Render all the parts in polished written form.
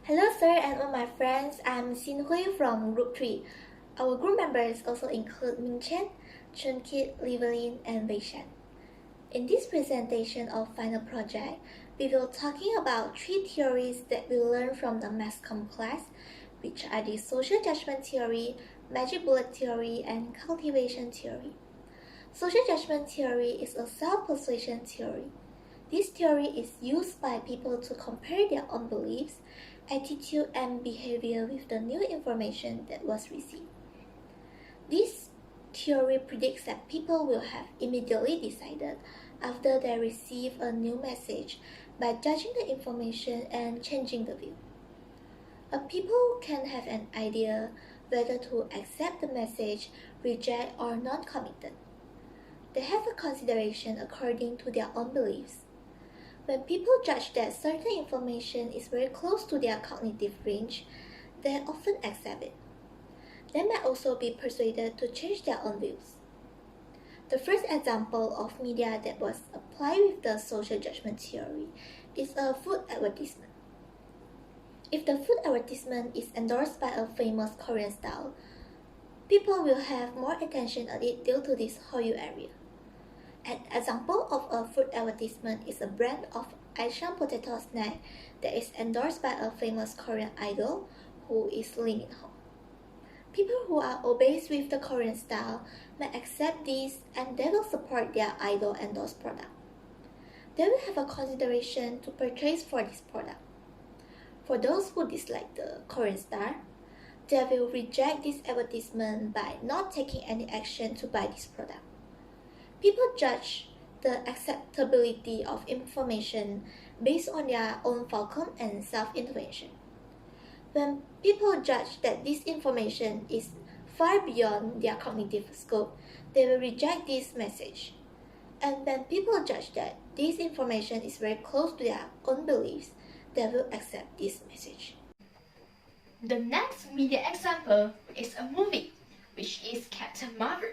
Hello sir and all my friends, I'm Xin Hui from Group 3. Our group members also include Ming Chen, Chun Kit, Livelin, and Wei Shan. In this presentation of final project, we will talking about 3 theories that we learned from the Mass Comm class, which are the social judgment theory, magic bullet theory, and cultivation theory. Social judgment theory is a self-persuasion theory. This theory is used by people to compare their own beliefs, attitude, and behavior with the new information that was received. This theory predicts that people will have immediately decided after they receive a new message by judging the information and changing the view. A people can have an idea whether to accept the message, reject, or not committed. They have a consideration according to their own beliefs. When people judge that certain information is very close to their cognitive range, they often accept it. They may also be persuaded to change their own views. The first example of media that was applied with the social judgment theory is a food advertisement. If the food advertisement is endorsed by a famous Korean style, people will have more attention on it due to this Hoyu area. An example of a food advertisement is a brand of Asian potato snack that is endorsed by a famous Korean idol who is Lee Min-ho. People who are obsessed with the Korean style may accept this and they will support their idol endorsed product. They will have a consideration to purchase for this product. For those who dislike the Korean star, they will reject this advertisement by not taking any action to buy this product. People judge the acceptability of information based on their own fulcrum and self-intervention. When people judge that this information is far beyond their cognitive scope, they will reject this message. And when people judge that this information is very close to their own beliefs, they will accept this message. The next media example is a movie, which is Captain Marvel.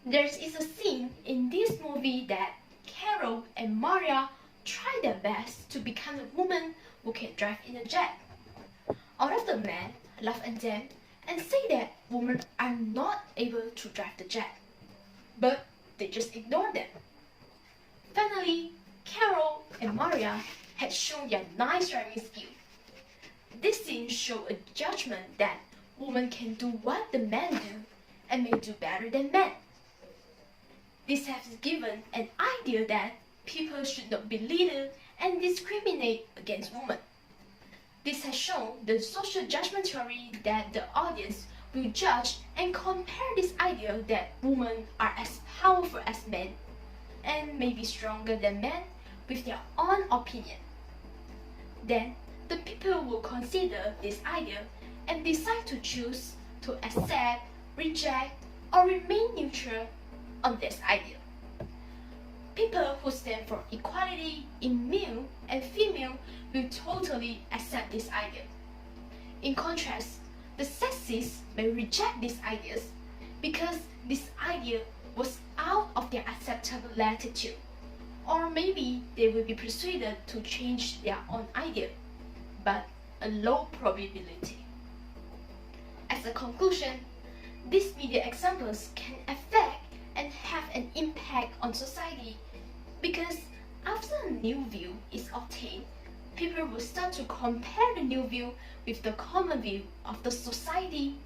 There is a scene in this movie that Carol and Maria try their best to become a woman who can drive in a jet. All of the men laugh at them and say that women are not able to drive the jet, but they just ignore them. Finally, Carol and Maria had shown their nice driving skill. This scene showed a judgment that women can do what the men do and may do better than men. This has given an idea that people should not be belittle and discriminate against women. This has shown the social judgment theory that the audience will judge and compare this idea that women are as powerful as men and may be stronger than men with their own opinion. Then, the people will consider this idea and decide to choose to accept, reject, or remain neutral on this idea. People who stand for equality in male and female will totally accept this idea. In contrast, the sexists may reject these ideas because this idea was out of their acceptable latitude, or maybe they will be persuaded to change their own idea, but a low probability. As a conclusion, these media examples can affect and have an impact on society because after a new view is obtained, people will start to compare the new view with the common view of the society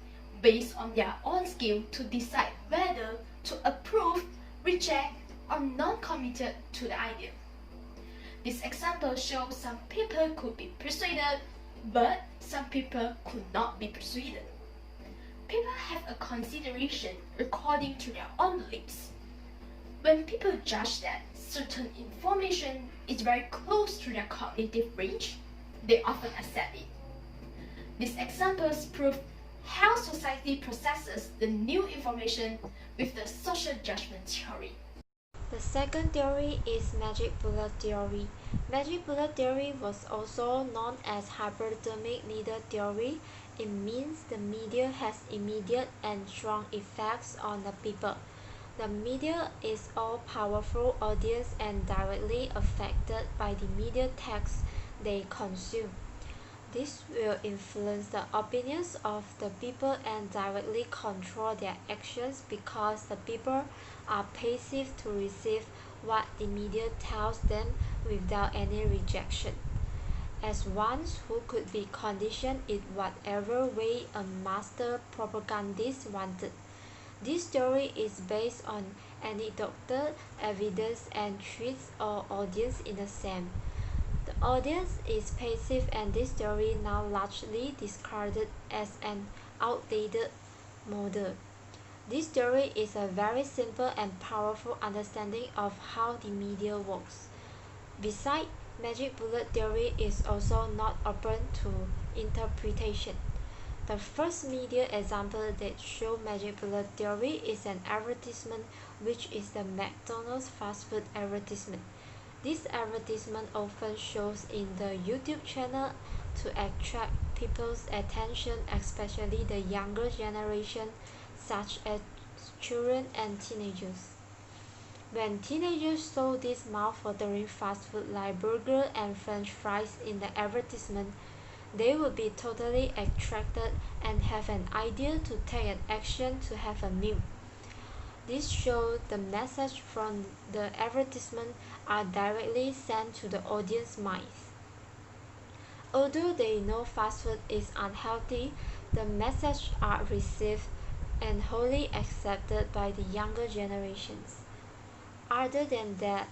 based on their own skill to decide whether to approve, reject, or not committed to the idea. This example shows some people could be persuaded, but some people could not be persuaded. People have a consideration according to their own beliefs. When people judge that certain information is very close to their cognitive range, they often accept it. These examples prove how society processes the new information with the social judgment theory. The second theory is magic bullet theory. Magic bullet theory was also known as hypodermic needle theory. It means the media has immediate and strong effects on the people. The media is all-powerful audience and directly affected by the media text they consume. This will influence the opinions of the people and directly control their actions because the people are passive to receive what the media tells them without any rejection. As ones who could be conditioned in whatever way a master propagandist wanted. This theory is based on anecdotal evidence and treats our audience in the same. The audience is passive and this theory now largely discarded as an outdated model. This theory is a very simple and powerful understanding of how the media works. Besides, magic bullet theory is also not open to interpretation. The first media example that show magic bullet theory is an advertisement which is the McDonald's fast food advertisement. This advertisement often shows in the YouTube channel to attract people's attention, especially the younger generation, such as children and teenagers. When teenagers saw this mouth-watering fast food like burger and french fries in the advertisement, they would be totally attracted and have an idea to take an action to have a meal. This shows the message from the advertisement are directly sent to the audience minds. Although they know fast food is unhealthy, the message are received and wholly accepted by the younger generations. Other than that,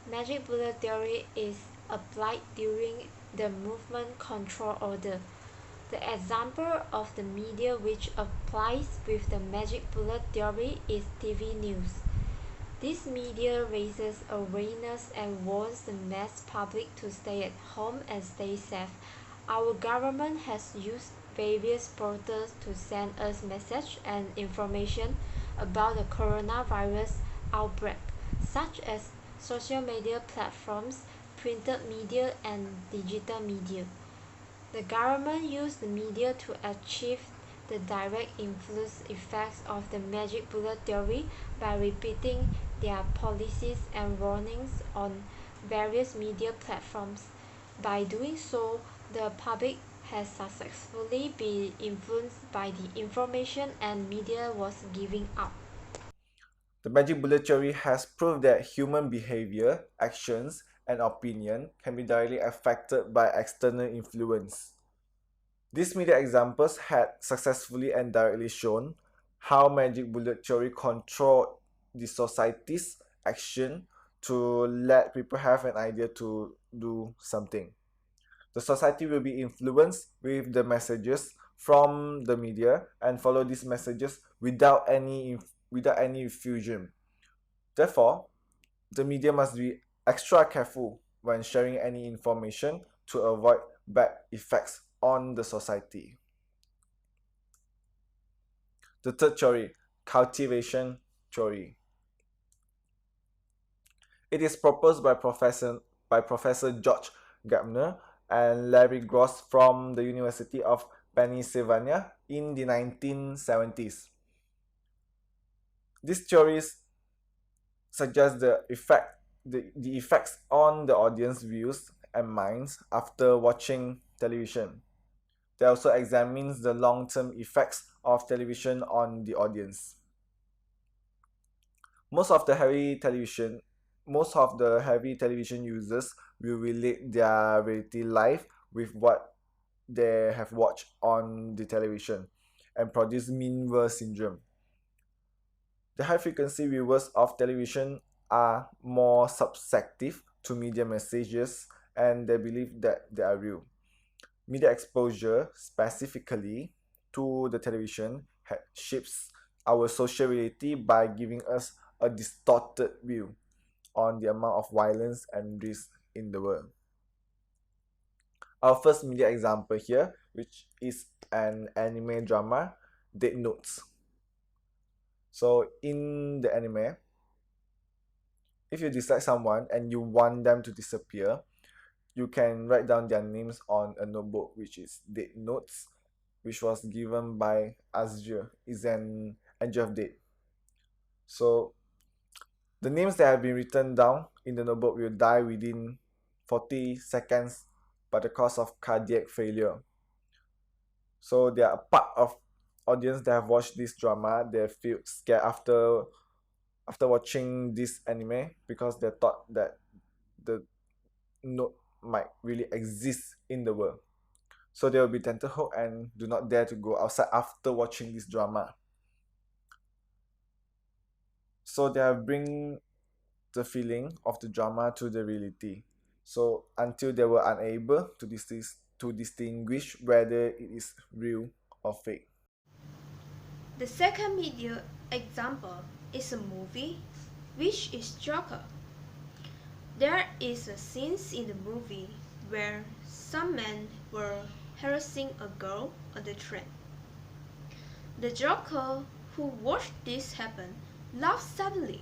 magic bullet theory is applied during the movement control order. The example of the media which applies with the magic bullet theory is TV news. This media raises awareness and warns the mass public to stay at home and stay safe. Our government has used various portals to send us message and information about the coronavirus outbreak, such as social media platforms, printed media, and digital media. The government used the media to achieve the direct influence effects of the magic bullet theory by repeating their policies and warnings on various media platforms. By doing so, the public has successfully been influenced by the information and media was giving out. The magic bullet theory has proved that human behavior, actions, and opinion can be directly affected by external influence. These media examples had successfully and directly shown how magic bullet theory controlled the society's action to let people have an idea to do something. The society will be influenced with the messages from the media and follow these messages without any fusion. Therefore, the media must be extra careful when sharing any information to avoid bad effects on the society. The third theory, cultivation theory. It is proposed by Professor George Gardner and Larry Gross from the University of Pennsylvania in the 1970s. These theories suggest the effects on the audience views and minds after watching television. They also examines the long-term effects of television on the audience. Most of the heavy television users will relate their reality life with what they have watched on the television and produce mean world syndrome. The high frequency viewers of television are more subjective to media messages and they believe that they are real. Media exposure, specifically to the television, shapes our social reality by giving us a distorted view on the amount of violence and risk in the world. Our first media example here, which is an anime drama, Dead Notes. So in the anime, if you dislike someone and you want them to disappear, you can write down their names on a notebook, which is Dead Notes, which was given by Azure, is an angel of death. So the names that have been written down in the notebook will die within 40 seconds but the cause of cardiac failure. So they are a part of audience that have watched this drama. They feel scared after watching this anime because they thought that the note might really exist in the world. So they will be tenterhook and do not dare to go outside after watching this drama. So they have bring the feeling of the drama to the reality. So until they were unable to distinguish whether it is real or fake. The second media example is a movie, which is Joker. There is a scene in the movie where some men were harassing a girl on the train. The Joker, who watched this happen, laughed suddenly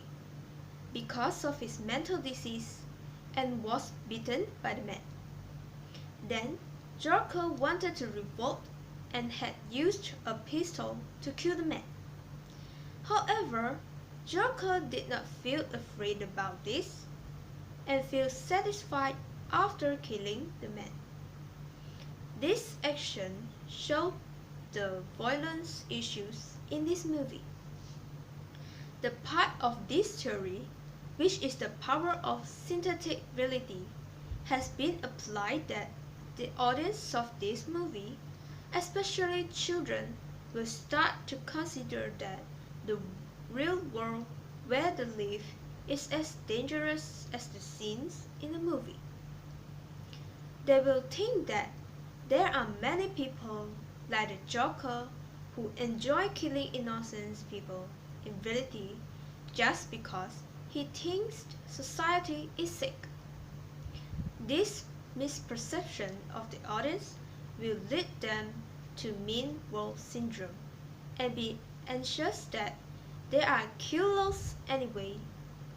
because of his mental disease and was beaten by the man. Then Joker wanted to revolt and had used a pistol to kill the man. However, Joker did not feel afraid about this and feel satisfied after killing the man. This action showed the violence issues in this movie. The part of this theory, which is the power of synthetic reality, has been applied that the audience of this movie, especially children, will start to consider that the real world where they live is as dangerous as the scenes in the movie. They will think that there are many people like the Joker who enjoy killing innocent people in reality just because he thinks society is sick. This misperception of the audience will lead them to mean world syndrome and be anxious that there are killers anyway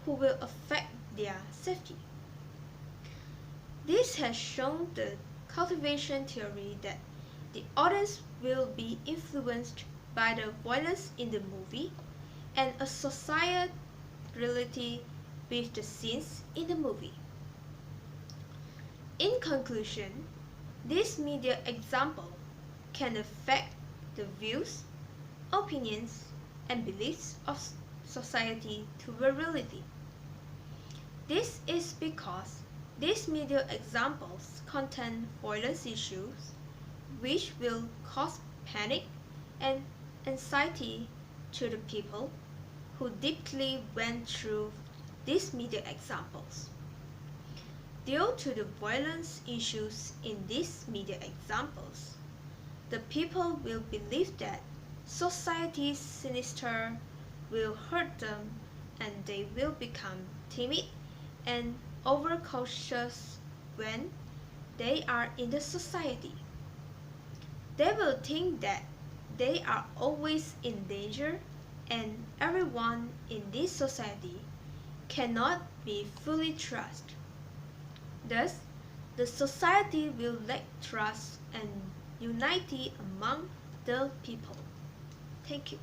who will affect their safety. This has shown the cultivation theory that the audience will be influenced by the violence in the movie and associate reality with the scenes in the movie. In conclusion, this media example can affect the views, opinions, and beliefs of society toward reality. This is because these media examples contain violence issues which will cause panic and anxiety to the people who deeply went through these media examples. Due to the violence issues in these media examples, the people will believe that society's sinister will hurt them and they will become timid and overcautious when they are in the society. They will think that they are always in danger and everyone in this society cannot be fully trusted. Thus, the society will lack trust and unity among the people. Thank you.